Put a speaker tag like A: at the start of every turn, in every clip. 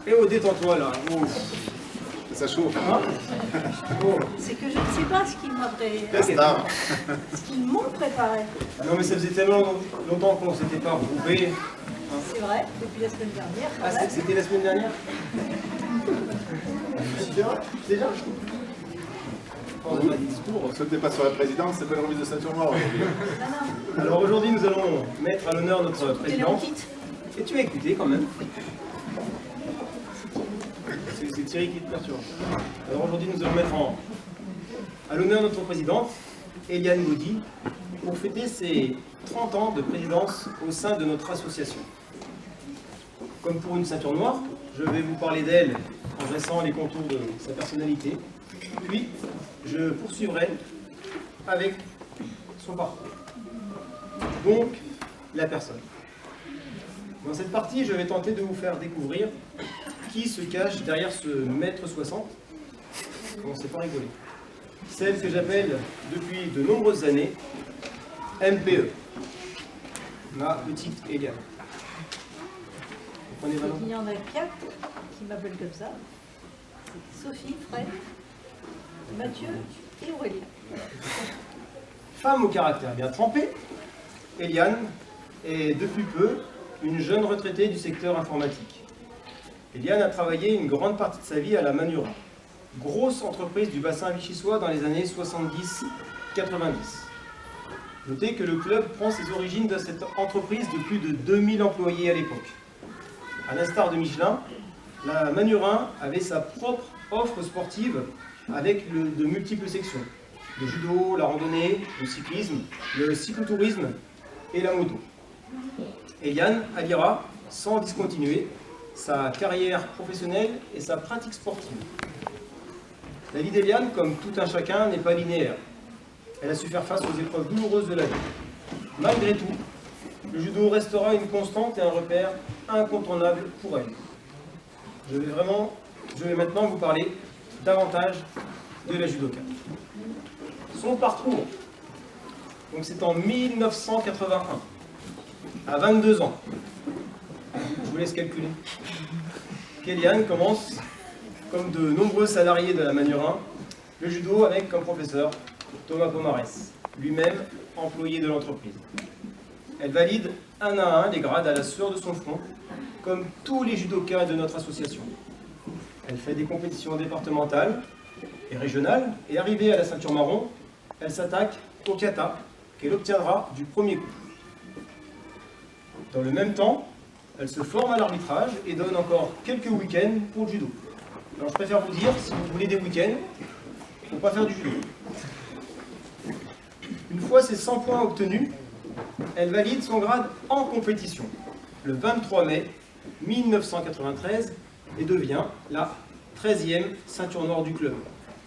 A: Et oh, détends-toi là. Oh.
B: Ça chauffe.
A: Hein oh.
C: C'est que je ne sais pas ce qu'ils m'ont préparé.
A: Non mais ça faisait tellement longtemps qu'on ne s'était pas regroupés.
C: C'est vrai, depuis la semaine dernière.
A: Ah, c'était la semaine dernière? Déjà
B: Ce n'était pas sur la présidence, c'est pas une remise de ceinture noire aujourd'hui.
A: Alors aujourd'hui, nous allons mettre à l'honneur notre président.
C: T'es
A: Et tu as écouté quand même. C'est Thierry qui te perturbe. Alors aujourd'hui, nous allons mettre à l'honneur notre présidente, Eliane Gaudy, pour fêter ses 30 ans de présidence au sein de notre association. Comme pour une ceinture noire, je vais vous parler d'elle en dressant les contours de sa personnalité. Puis, je poursuivrai avec son parcours. Donc, la personne. Dans cette partie, je vais tenter de vous faire découvrir qui se cache derrière ce mètre 60. Commencez pas à rigoler. Celle que j'appelle depuis de nombreuses années MPE. Ma petite Eliane. Vous prenez
C: Il y en a 4 qui m'appellent comme ça. C'est Sophie, Fred, Mathieu et Aurélie.
A: Femme au caractère bien trempé, Eliane est depuis peu une jeune retraitée du secteur informatique. Eliane a travaillé une grande partie de sa vie à la Manura, grosse entreprise du bassin vichysois dans les années 70-90. Notez que le club prend ses origines de cette entreprise de plus de 2000 employés à l'époque. À l'instar de Michelin, la Manurin avait sa propre offre sportive avec de multiples sections. Le judo, la randonnée, le cyclisme, le cyclotourisme et la moto. Eliane alliera, sans discontinuer, sa carrière professionnelle et sa pratique sportive. La vie d'Eliane, comme tout un chacun, n'est pas linéaire. Elle a su faire face aux épreuves douloureuses de la vie. Malgré tout, le judo restera une constante et un repère incontournable pour elle. Je vais maintenant vous parler davantage de la judoka. Son parcours, donc c'est en 1981, à 22 ans. Je vous laisse calculer. Eliane commence, comme de nombreux salariés de la Manurin, le judo avec comme professeur Thomas Pomarès, lui-même employé de l'entreprise. Elle valide un à un les grades à la sueur de son front, comme tous les judokas de notre association. Elle fait des compétitions départementales et régionales, et arrivée à la ceinture marron, elle s'attaque au kata, qu'elle obtiendra du premier coup. Dans le même temps, elle se forme à l'arbitrage et donne encore quelques week-ends pour le judo. Alors je préfère vous dire, si vous voulez des week-ends, il ne faut pas faire du judo. Une fois ces 100 points obtenus, elle valide son grade en compétition, le 23 mai 1993, et devient la 13e ceinture noire du club,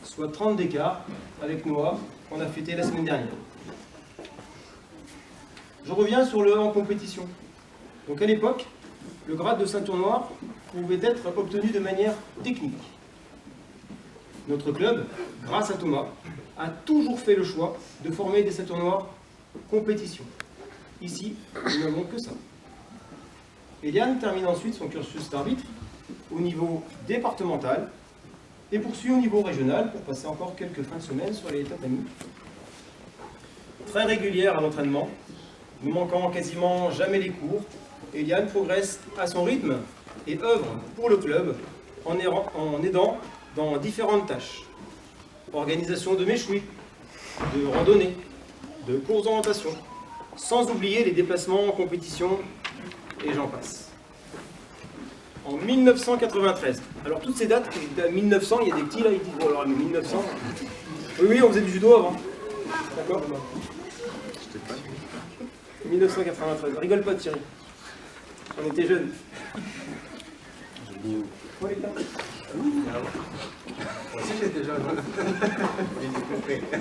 A: soit 30 d'écart avec Noah qu'on a fêté la semaine dernière. Je reviens sur le en compétition. Donc à l'époque, le grade de ceinture noire pouvait être obtenu de manière technique. Notre club, grâce à Thomas, a toujours fait le choix de former des ceintures noires compétition. Ici, nous n'avons que ça. Eliane termine ensuite son cursus d'arbitre au niveau départemental et poursuit au niveau régional pour passer encore quelques fins de semaine sur les tatamis. Très régulière à l'entraînement, ne manquant quasiment jamais les cours, Eliane progresse à son rythme et œuvre pour le club en aidant dans différentes tâches. Organisation de méchouis, de randonnées, de courses d'orientation, sans oublier les déplacements en compétition, et j'en passe. En 1993, alors toutes ces dates, 1900, il y a des petits là, ils disent, bon alors 1900, oui, on faisait du judo avant, d'accord? 1993, rigole pas Thierry, on était jeunes. Ouais, là.
B: Moi aussi j'étais jeune.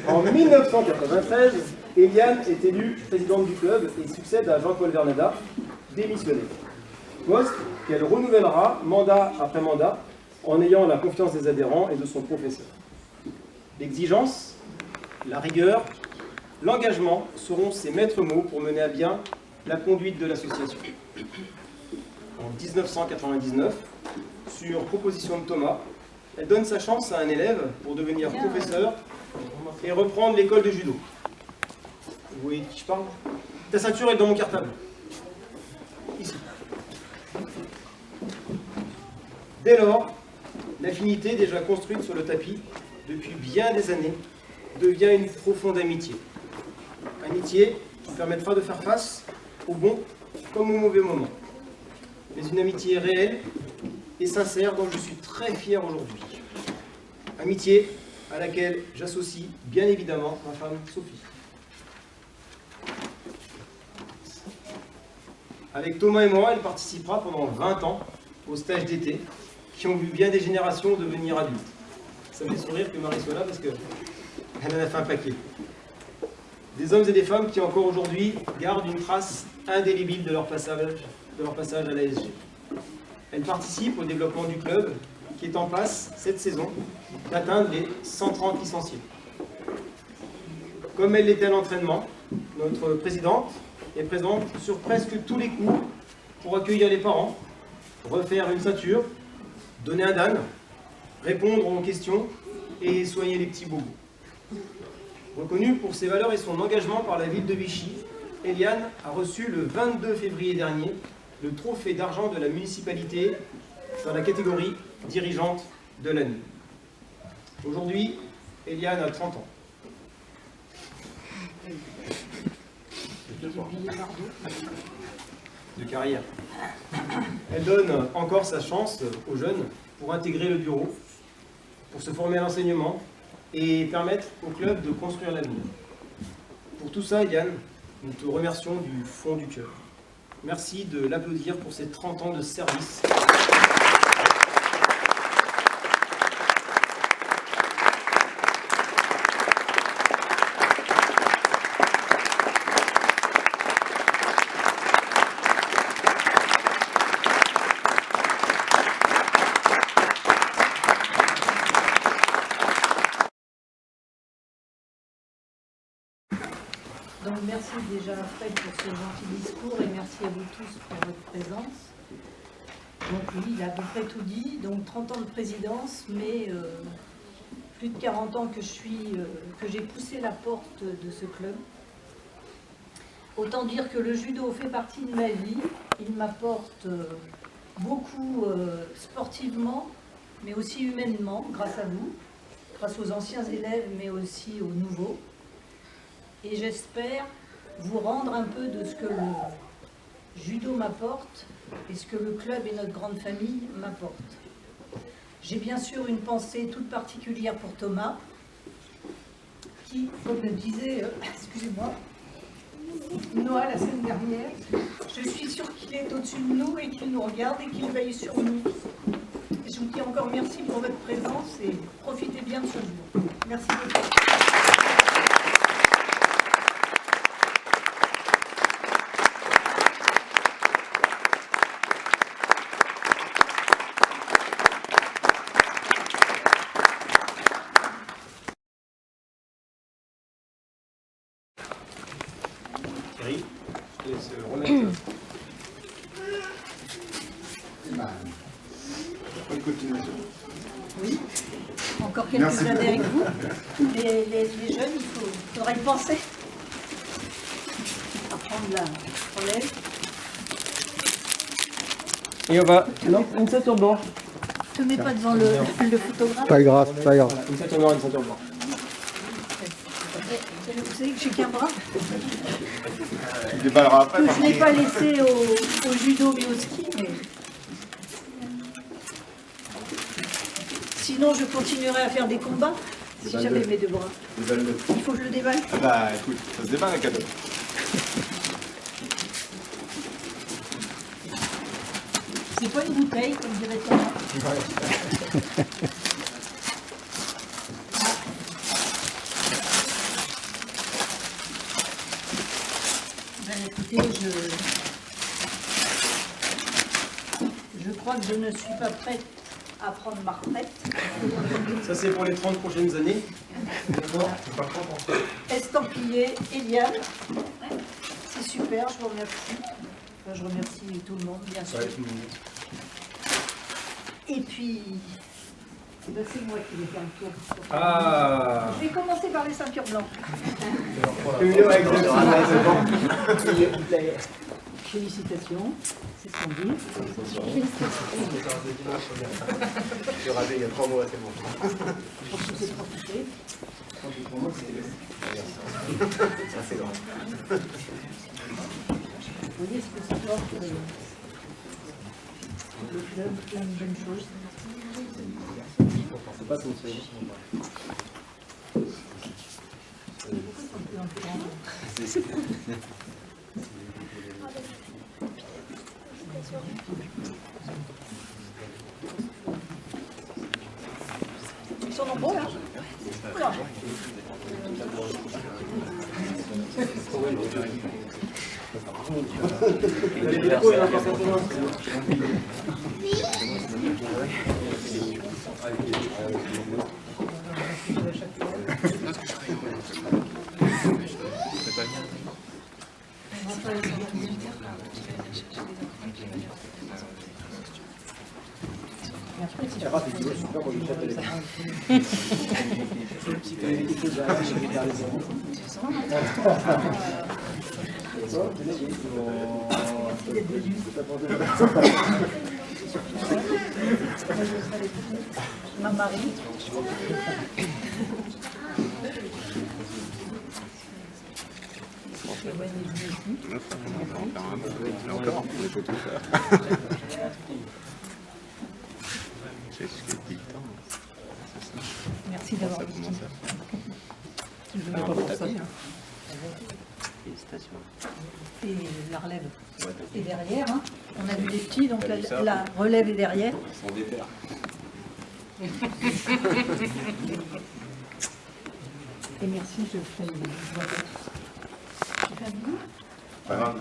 A: En 1993, Eliane est élue présidente du club et succède à Jean-Paul Vernada, démissionné. Poste qu'elle renouvellera mandat après mandat en ayant la confiance des adhérents et de son professeur. L'exigence, la rigueur, l'engagement seront ses maîtres mots pour mener à bien la conduite de l'association. En 1999, sur proposition de Thomas. Elle donne sa chance à un élève pour devenir professeur et reprendre l'école de judo. Vous voyez de qui je parle? Ta ceinture est dans mon cartable. Ici. Dès lors, l'affinité déjà construite sur le tapis depuis bien des années devient une profonde amitié. Amitié qui permettra de faire face au bon comme au mauvais moment. Mais une amitié réelle et sincère dont je suis très fier aujourd'hui. Amitié à laquelle j'associe bien évidemment ma femme Sophie. Avec Thomas et moi, elle participera pendant 20 ans au stage d'été qui ont vu bien des générations devenir adultes. Ça me fait sourire que Marie soit là parce qu'elle en a fait un paquet. Des hommes et des femmes qui encore aujourd'hui gardent une trace indélébile de leur passage à l'ASG. Elle participe au développement du club qui est en passe cette saison d'atteindre les 130 licenciés. Comme elle l'était à l'entraînement, notre présidente est présente sur presque tous les cours pour accueillir les parents, refaire une ceinture, donner un dan, répondre aux questions et soigner les petits bobos. Reconnue pour ses valeurs et son engagement par la ville de Vichy, Eliane a reçu le 22 février dernier le trophée d'argent de la municipalité dans la catégorie dirigeante de l'année. Aujourd'hui, Eliane a 30 ans. De carrière. Elle donne encore sa chance aux jeunes pour intégrer le bureau, pour se former à l'enseignement et permettre au club de construire l'avenir. Pour tout ça, Eliane, nous te remercions du fond du cœur. Merci de l'applaudir pour ses 30 ans de service.
C: Donc merci déjà à Fred pour ce gentil discours et merci à vous tous pour votre présence. Donc oui, il a à peu près tout dit. Donc 30 ans de présidence, mais plus de 40 ans que j'ai poussé la porte de ce club. Autant dire que le judo fait partie de ma vie. Il m'apporte beaucoup sportivement, mais aussi humainement, grâce à vous, grâce aux anciens élèves, mais aussi aux nouveaux. Et j'espère vous rendre un peu de ce que le judo m'apporte et ce que le club et notre grande famille m'apportent. J'ai bien sûr une pensée toute particulière pour Thomas, qui, comme le disait, excusez-moi, Noah la semaine dernière, je suis sûre qu'il est au-dessus de nous et qu'il nous regarde et qu'il veille sur nous. Et je vous dis encore merci pour votre présence et profitez bien de ce jour. Merci beaucoup.
A: Thierry, je te laisse remettre.
B: Bonne continuation.
C: Oui, encore quelques années avec vous. Les jeunes, il faudra y penser. À prendre la relève.
A: Et on va. Non, une ceinture blanche.
C: Ne te mets pas devant le photographe.
D: Pas grave, pas grave.
A: Voilà, une ceinture noire, une ceinture blanche.
C: Vous savez que j'ai qu'un bras.
B: Tu déballeras après.
C: Que je n'ai pas laissé au judo mais au ski. Mais... Sinon, je continuerai à faire des combats si j'avais mes deux bras.
B: Déballe-le.
C: Il faut que je le déballe.
B: Ah bah écoute, ça se déballe un cadeau.
C: C'est pas une bouteille, comme dirait Thomas. Ben, écoutez, je crois que je ne suis pas prête à prendre ma retraite.
A: Ça, c'est pour les 30 prochaines années. D'accord.
C: Estampillé Eliane. C'est super, je vous remercie. Enfin, je remercie tout le monde, bien sûr.
A: Ouais, tout le monde.
C: Et puis, ben, c'est moi qui vais faire le tour.
A: Ah.
C: Je vais commencer par les ceintures blanches. Félicitations, c'est ce qu'on dit.
A: Je raté, il y a 3 mois, c'est bon.
C: Pour tous ces profiter.
A: C'est grand.
C: Vous voyez ce que ça porte le club, plein de bonnes choses.
A: C'est pas son série.
C: Ils sont nombreux là. Oula. Ma Marie.
B: Encore, on peut tout faire. C'est ce que dit le temps.
C: Merci d'avoir
B: Ça
C: dit.
B: commence à faire.
C: Je ne pas pour ça.
B: Félicitations.
C: Et la relève est derrière. Hein. On a vu les petits, donc la relève est derrière.
B: Ils sont déter.
C: Et merci, je fais une voix. Tu fais un bisou ?
B: Pas grave.